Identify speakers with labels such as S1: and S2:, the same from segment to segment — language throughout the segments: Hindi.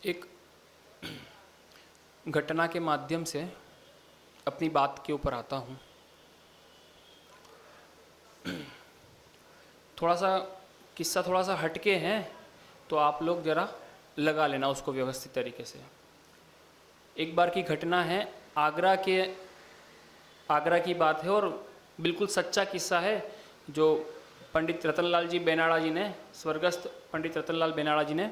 S1: एक घटना के माध्यम से अपनी बात के ऊपर आता हूँ। थोड़ा सा किस्सा थोड़ा सा हटके हैं, तो आप लोग ज़रा लगा लेना उसको व्यवस्थित तरीके से। एक बार की घटना है, आगरा की बात है और बिल्कुल सच्चा किस्सा है जो पंडित रतनलाल जी बेनाड़ा जी ने, स्वर्गस्थ पंडित रतनलाल बेनाड़ा जी ने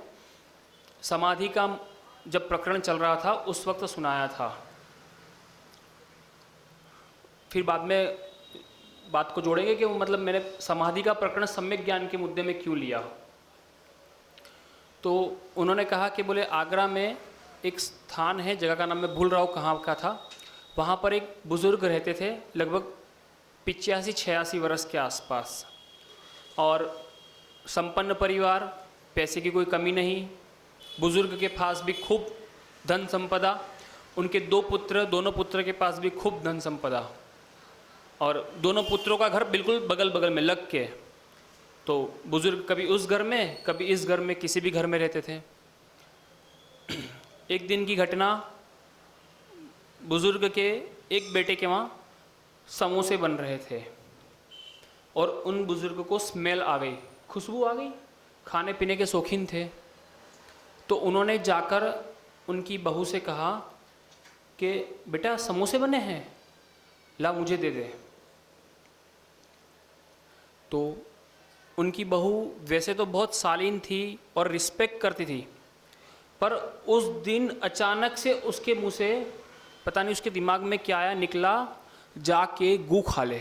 S1: समाधि का जब प्रकरण चल रहा था उस वक्त सुनाया था। फिर बाद में बात को जोड़ेंगे कि मतलब मैंने समाधि का प्रकरण सम्यक ज्ञान के मुद्दे में क्यों लिया। तो उन्होंने कहा कि बोले आगरा में एक स्थान है, जगह का नाम मैं भूल रहा हूँ कहाँ का था, वहाँ पर एक बुज़ुर्ग रहते थे लगभग 85-86 वर्ष के आसपास, और संपन्न परिवार, पैसे की कोई कमी नहीं, बुज़ुर्ग के पास भी खूब धन संपदा, उनके दोनों पुत्र के पास भी खूब धन संपदा, और दोनों पुत्रों का घर बिल्कुल बगल बगल में लग के। तो बुज़ुर्ग कभी उस घर में कभी इस घर में किसी भी घर में रहते थे। एक दिन की घटना, बुज़ुर्ग के एक बेटे के वहाँ समोसे बन रहे थे और उन बुज़ुर्ग को स्मेल आ गई, खुशबू आ गई, खाने पीने के शौकीन थे। तो उन्होंने जाकर उनकी बहू से कहा कि बेटा समोसे बने हैं, ला मुझे दे दे। तो उनकी बहू वैसे तो बहुत शालीन थी और रिस्पेक्ट करती थी, पर उस दिन अचानक से उसके मुंह से पता नहीं उसके दिमाग में क्या आया, निकला जाके गू खा ले।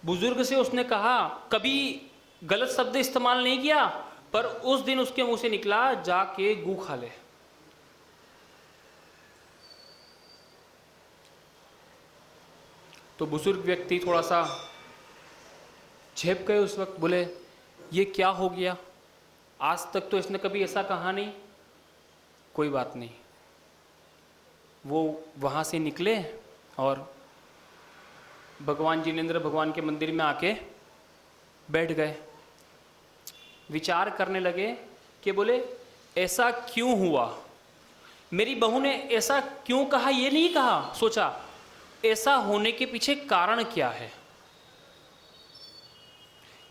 S1: बुजुर्ग से उसने कहा, कभी गलत शब्द इस्तेमाल नहीं किया, पर उस दिन उसके मुंह से निकला जाके गू खा ले। तो बुजुर्ग व्यक्ति थोड़ा सा झेप गए उस वक्त, बोले ये क्या हो गया, आज तक तो इसने कभी ऐसा कहा नहीं। कोई बात नहीं। वो वहाँ से निकले और भगवान जिनेंद्र भगवान के मंदिर में आके बैठ गए, विचार करने लगे कि बोले ऐसा क्यों हुआ, मेरी बहू ने ऐसा क्यों कहा, ये नहीं कहा, सोचा ऐसा होने के पीछे कारण क्या है।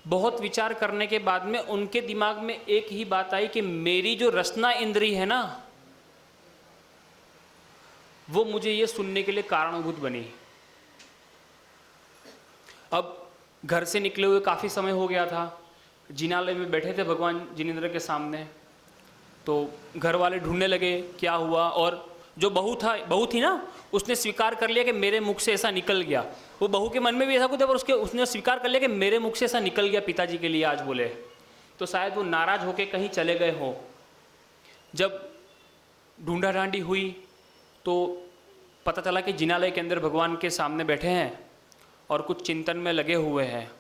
S1: बहुत विचार करने के बाद में उनके दिमाग में एक ही बात आई कि मेरी जो रसना इंद्री है ना, वो मुझे ये सुनने के लिए कारणभूत बनी। अब घर से निकले हुए काफ़ी समय हो गया था, जिनालय में बैठे थे भगवान जिनेंद्र के सामने। तो घर वाले ढूंढने लगे क्या हुआ, और जो बहू थी ना, उसने स्वीकार कर लिया कि मेरे मुख से ऐसा निकल गया। वो बहू के मन में भी ऐसा कुछ था, पर उसने स्वीकार कर लिया कि मेरे मुख से ऐसा निकल गया पिताजी के लिए आज बोले। तो शायद वो नाराज होके कहीं चले गए हो। जब ढूंढा ढांडी हुई तो पता चला कि जिनालय के अंदर भगवान के सामने बैठे हैं और कुछ चिंतन में लगे हुए हैं।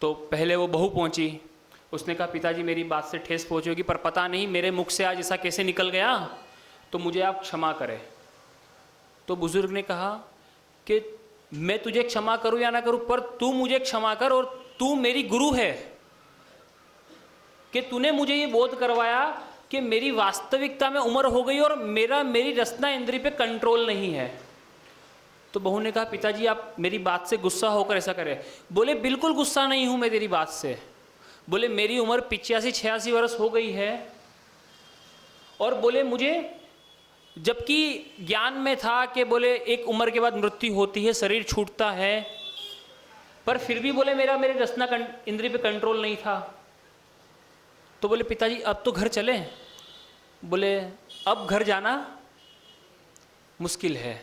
S1: तो पहले वो बहू पहुंची, उसने कहा पिताजी मेरी बात से ठेस पहुंची होगी, पर पता नहीं मेरे मुख से आज ऐसा कैसे निकल गया, तो मुझे आप क्षमा करें। तो बुजुर्ग ने कहा कि मैं तुझे क्षमा करूं या ना करूं, पर तू मुझे क्षमा कर, और तू मेरी गुरु है कि तूने मुझे ये बोध करवाया कि मेरी वास्तविकता में उम्र हो गई और मेरी रसना इंद्री पे कंट्रोल नहीं है। तो बहू ने कहा पिताजी आप मेरी बात से गुस्सा होकर ऐसा करें। बोले बिल्कुल गुस्सा नहीं हूं मैं तेरी बात से। बोले मेरी उम्र 85-86 वर्ष हो गई है, और बोले मुझे जबकि ज्ञान में था कि बोले एक उम्र के बाद मृत्यु होती है, शरीर छूटता है, पर फिर भी बोले मेरे रसना इंद्री पे कंट्रोल नहीं था। तो बोले पिताजी अब तो घर चले। बोले अब घर जाना मुश्किल है।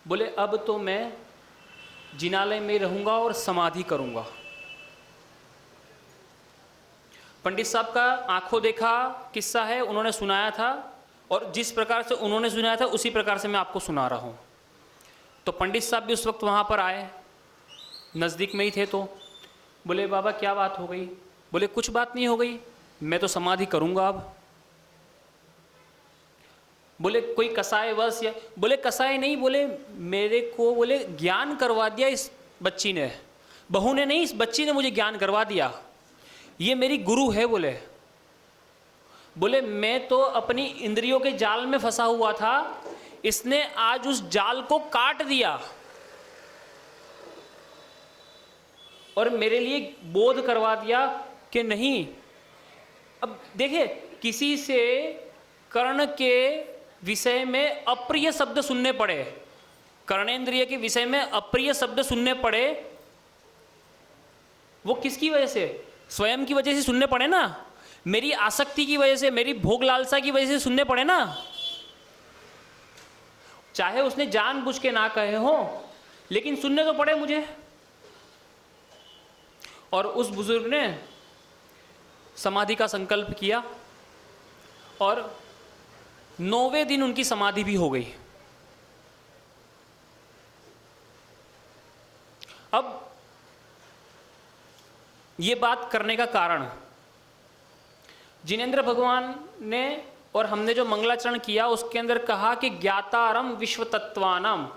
S1: बोले अब तो मैं जिनालय में रहूंगा और समाधि करूंगा। पंडित साहब का आंखों देखा किस्सा है, उन्होंने सुनाया था, और जिस प्रकार से उन्होंने सुनाया था उसी प्रकार से मैं आपको सुना रहा हूँ। तो पंडित साहब भी उस वक्त वहाँ पर आए, नज़दीक में ही थे। तो बोले बाबा क्या बात हो गई। बोले कुछ बात नहीं हो गई, मैं तो समाधि करूँगा अब। बोले कोई कसाय वश या, बोले कसाय नहीं, बोले मेरे को बोले ज्ञान करवा दिया इस बच्ची ने, बहू ने नहीं, इस बच्ची ने मुझे ज्ञान करवा दिया, ये मेरी गुरु है। बोले मैं तो अपनी इंद्रियों के जाल में फंसा हुआ था, इसने आज उस जाल को काट दिया और मेरे लिए बोध करवा दिया कि नहीं। अब देखिए, किसी से कर्ण के विषय में अप्रिय शब्द सुनने पड़े, कर्णेंद्रिय के विषय में अप्रिय शब्द सुनने पड़े, वो किसकी वजह से? स्वयं की वजह से सुनने पड़े ना, मेरी आसक्ति की वजह से, मेरी भोग लालसा की वजह से सुनने पड़े ना। चाहे उसने जानबूझ के ना कहे हो, लेकिन सुनने तो पड़े मुझे। और उस बुजुर्ग ने समाधि का संकल्प किया और 9वें दिन उनकी समाधि भी हो गई। अब ये बात करने का कारण, जिनेंद्र भगवान ने और हमने जो मंगलाचरण किया उसके अंदर कहा कि ज्ञातारम विश्व तत्वानाम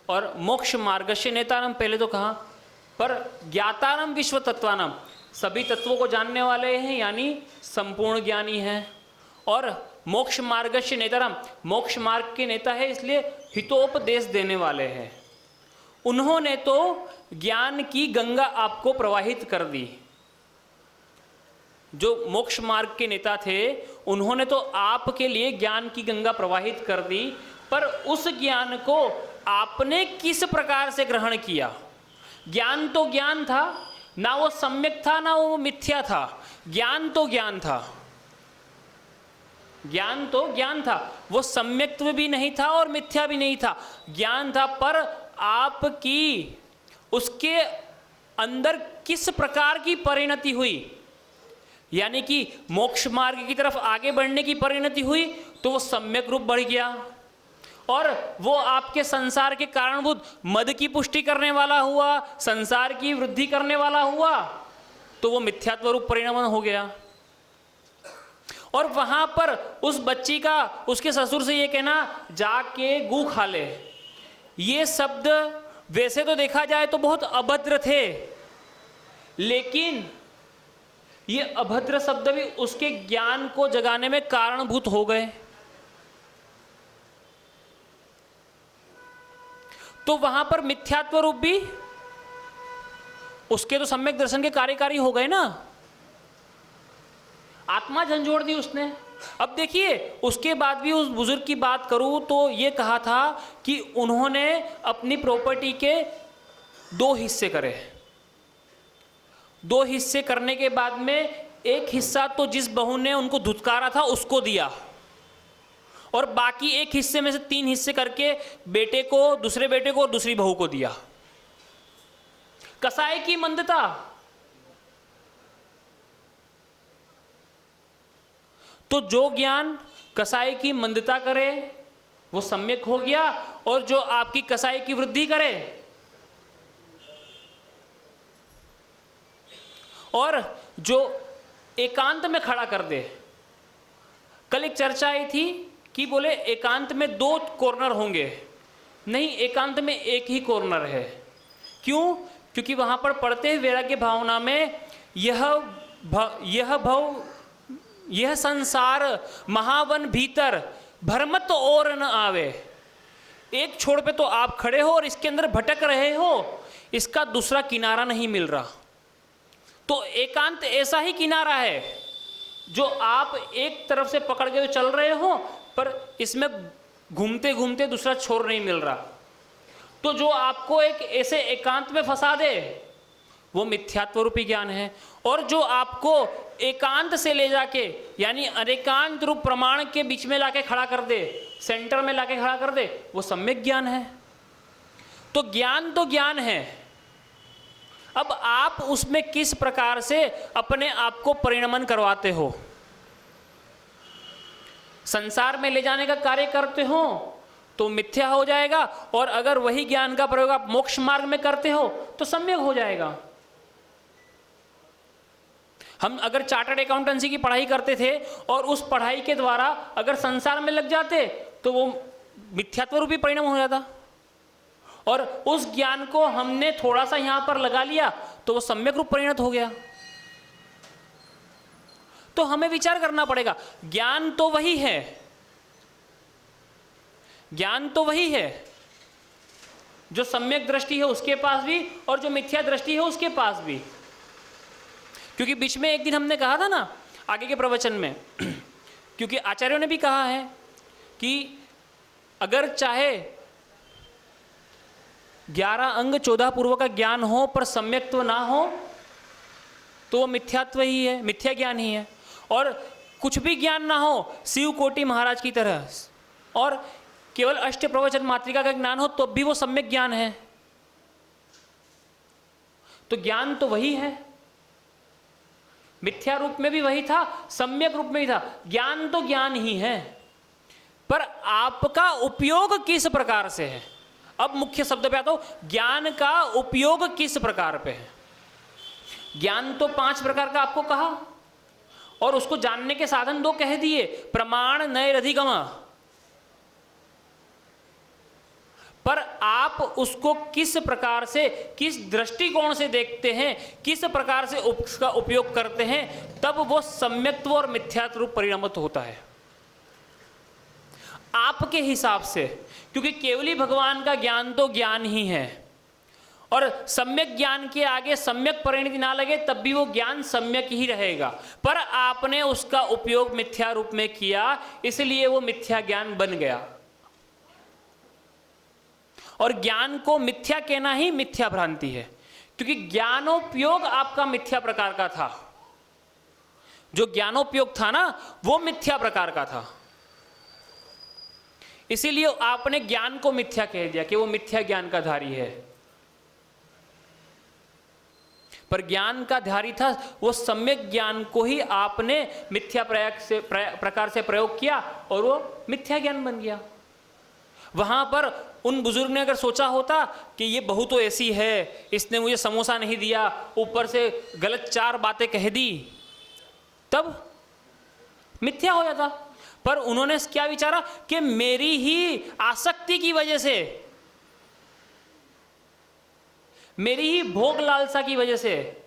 S1: और मोक्ष मार्गस्य नेतारम, पहले तो कहा, पर ज्ञातारम विश्व तत्वानाम, सभी तत्वों को जानने वाले हैं यानी संपूर्ण ज्ञानी हैं। और मोक्ष मार्गस्य नेतारम, मोक्ष मार्ग के नेता है इसलिए हितोपदेश देने वाले हैं। उन्होंने तो ज्ञान की गंगा आपको प्रवाहित कर दी। जो मोक्ष मार्ग के नेता थे उन्होंने तो आपके लिए ज्ञान की गंगा प्रवाहित कर दी, पर उस ज्ञान को आपने किस प्रकार से ग्रहण किया? ज्ञान तो ज्ञान था, ना वो सम्यक था ना वो मिथ्या था, ज्ञान तो ज्ञान था, ज्ञान तो ज्ञान था, वो सम्यक्त्व भी नहीं था और मिथ्या भी नहीं था, ज्ञान था। पर आपकी उसके अंदर किस प्रकार की परिणति हुई, यानी कि मोक्ष मार्ग की तरफ आगे बढ़ने की परिणति हुई, तो वो सम्यक रूप बढ़ गया। और वो आपके संसार के कारणभूत मद की पुष्टि करने वाला हुआ, संसार की वृद्धि करने वाला हुआ, तो वो मिथ्यात्व रूप परिणमन हो गया। और वहां पर उस बच्ची का उसके ससुर से ये कहना, जाके गू खा ले, ये शब्द वैसे तो देखा जाए तो बहुत अभद्र थे, लेकिन ये अभद्र शब्द भी उसके ज्ञान को जगाने में कारणभूत हो गए। तो वहां पर मिथ्यात्व रूप भी उसके तो सम्यक दर्शन के कार्यकारी हो गए ना, आत्मा झंझोड़ दी उसने। अब देखिए, उसके बाद भी उस बुजुर्ग की बात करूं तो ये कहा था कि उन्होंने अपनी प्रॉपर्टी के 2 हिस्से करे। 2 हिस्से करने के बाद में एक हिस्सा तो जिस बहू ने उनको धुतकारा था उसको दिया, और बाकी एक हिस्से में से 3 हिस्से करके बेटे को, दूसरे बेटे को और दूसरी बहू को दिया। कसाई की मंदता। तो जो ज्ञान कसाई की मंदता करे वो सम्यक हो गया, और जो आपकी कसाई की वृद्धि करे और जो एकांत में खड़ा कर दे। कल एक चर्चा आई थी कि बोले एकांत में 2 कॉर्नर होंगे, नहीं, एकांत में एक ही कॉर्नर है। क्यों? क्योंकि वहां पर पढ़ते हुए वैराग्य भावना में यह संसार महावन भीतर भरमत और न आवे। एक छोड़ पे तो आप खड़े हो और इसके अंदर भटक रहे हो, इसका दूसरा किनारा नहीं मिल रहा। तो एकांत ऐसा ही किनारा है जो आप एक तरफ से पकड़ के चल रहे हो, पर इसमें घूमते घूमते दूसरा छोर नहीं मिल रहा। तो जो आपको एक ऐसे एकांत में फंसा दे वो मिथ्यात्व रूपी ज्ञान है, और जो आपको एकांत से ले जाके यानी अनेकांत रूप प्रमाण के बीच में लाके खड़ा कर दे, सेंटर में लाके खड़ा कर दे, वो सम्यक ज्ञान है। तो ज्ञान है। अब आप उसमें किस प्रकार से अपने आप को परिणमन करवाते हो, संसार में ले जाने का कार्य करते हो तो मिथ्या हो जाएगा, और अगर वही ज्ञान का प्रयोग आप मोक्ष मार्ग में करते हो तो सम्यक हो जाएगा। हम अगर चार्टर्ड अकाउंटेंसी की पढ़ाई करते थे और उस पढ़ाई के द्वारा अगर संसार में लग जाते तो वो मिथ्यात्व रूपी परिणाम हो जाता, और उस ज्ञान को हमने थोड़ा सा यहां पर लगा लिया तो वो सम्यक रूप परिणत हो गया। तो हमें विचार करना पड़ेगा, ज्ञान तो वही है, ज्ञान तो वही है, जो सम्यक दृष्टि है उसके पास भी और जो मिथ्या दृष्टि है उसके पास भी। क्योंकि बीच में एक दिन हमने कहा था ना आगे के प्रवचन में, क्योंकि आचार्यों ने भी कहा है कि अगर चाहे 11 अंग 14 पूर्व का ज्ञान हो पर सम्यक्त्व ना हो तो वो मिथ्यात्व ही है, मिथ्या ज्ञान ही है। और कुछ भी ज्ञान ना हो, शिव कोटि महाराज की तरह, और केवल अष्ट प्रवचन मात्रिका का ज्ञान हो तो भी वो सम्यक ज्ञान है। तो ज्ञान तो वही है, मिथ्या रूप में भी वही था, सम्यक रूप में भी था। ज्ञान तो ज्ञान ही है, पर आपका उपयोग किस प्रकार से है। अब मुख्य शब्द पे आता हूं, ज्ञान का उपयोग किस प्रकार पे है। ज्ञान तो 5 प्रकार का आपको कहा और उसको जानने के साधन 2 कह दिए, प्रमाण नैरधिगम। पर आप उसको किस प्रकार से, किस दृष्टिकोण से देखते हैं, किस प्रकार से उसका उपयोग करते हैं, तब वो सम्यक्त्व और मिथ्यात्व रूप परिणमित होता है आपके हिसाब से। क्योंकि केवली भगवान का ज्ञान तो ज्ञान ही है, और सम्यक ज्ञान के आगे सम्यक परिणति ना लगे तब भी वो ज्ञान सम्यक ही रहेगा। पर आपने उसका उपयोग मिथ्या रूप में किया, इसलिए वो मिथ्या ज्ञान बन गया। और ज्ञान को मिथ्या कहना ही मिथ्या भ्रांति है, क्योंकि ज्ञानोपयोग आपका मिथ्या प्रकार का था। जो ज्ञानोपयोग था ना वो मिथ्या प्रकार का था, इसीलिए आपने ज्ञान को मिथ्या कह दिया कि वो मिथ्या ज्ञान का धारी है। पर ज्ञान का धारी था वो सम्यक ज्ञान को ही आपने मिथ्या प्रकार से प्रयोग किया और वो मिथ्या ज्ञान बन गया। वहां पर उन बुजुर्ग ने अगर सोचा होता कि ये बहू तो ऐसी है, इसने मुझे समोसा नहीं दिया, ऊपर से गलत 4 बातें कह दी, तब मिथ्या हो जाता। पर उन्होंने क्या विचारा कि मेरी ही आसक्ति की वजह से, मेरी ही भोग लालसा की वजह से,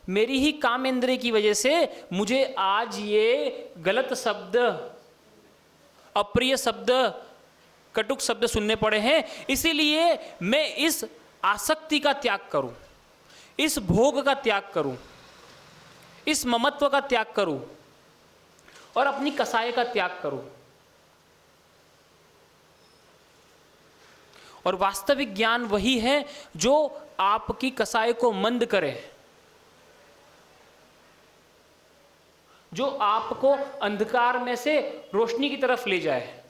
S1: मेरी ही कामेंद्रिय की वजह से मुझे आज ये गलत शब्द, अप्रिय शब्द, कटुक शब्द सुनने पड़े हैं। इसीलिए मैं इस आसक्ति का त्याग करूं, इस भोग का त्याग करूं, इस ममत्व का त्याग करूं और अपनी कसाय का त्याग करूं। और वास्तविक ज्ञान वही है जो आपकी कसाय को मंद करे, जो आपको अंधकार में से रोशनी की तरफ ले जाए,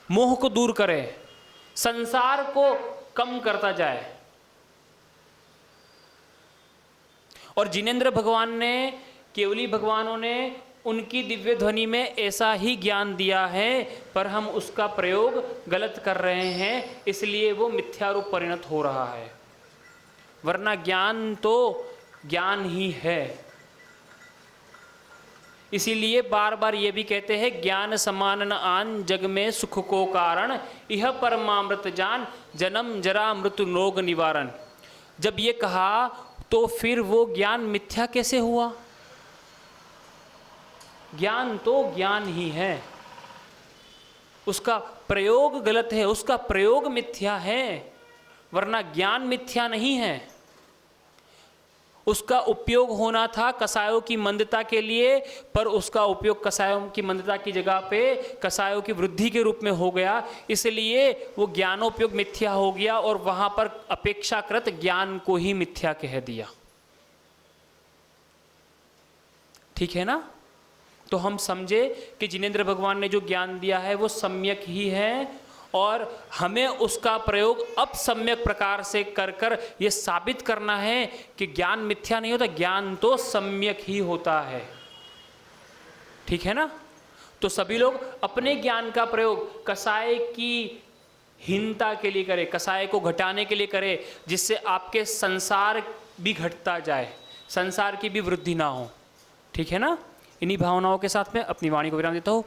S1: मोह को दूर करे, संसार को कम करता जाए। और जिनेंद्र भगवान ने, केवली भगवानों ने उनकी दिव्य ध्वनि में ऐसा ही ज्ञान दिया है, पर हम उसका प्रयोग गलत कर रहे हैं, इसलिए वो मिथ्या रूप परिणत हो रहा है। वरना ज्ञान तो ज्ञान ही है। इसीलिए बार बार ये भी कहते हैं, ज्ञान समान न आन जग में सुख को कारण, यह परमामृत जान जन्म जरा मृत्यु रोग निवारण। जब ये कहा तो फिर वो ज्ञान मिथ्या कैसे हुआ? ज्ञान तो ज्ञान ही है, उसका प्रयोग गलत है, उसका प्रयोग मिथ्या है, वरना ज्ञान मिथ्या नहीं है। उसका उपयोग होना था कसायों की मंदता के लिए, पर उसका उपयोग कसायों की मंदता की जगह पे कसायों की वृद्धि के रूप में हो गया, इसलिए वो ज्ञानोपयोग मिथ्या हो गया और वहां पर अपेक्षाकृत ज्ञान को ही मिथ्या कह दिया। ठीक है ना? तो हम समझे कि जिनेंद्र भगवान ने जो ज्ञान दिया है वो सम्यक ही है, और हमें उसका प्रयोग अब सम्यक प्रकार से कर कर ये साबित करना है कि ज्ञान मिथ्या नहीं होता, ज्ञान तो सम्यक ही होता है। ठीक है ना? तो सभी लोग अपने ज्ञान का प्रयोग कसाय की हीनता के लिए करें, कसाय को घटाने के लिए करें, जिससे आपके संसार भी घटता जाए, संसार की भी वृद्धि ना हो। ठीक है ना? इन्हीं भावनाओं के साथ में अपनी वाणी को विराम देता हूँ।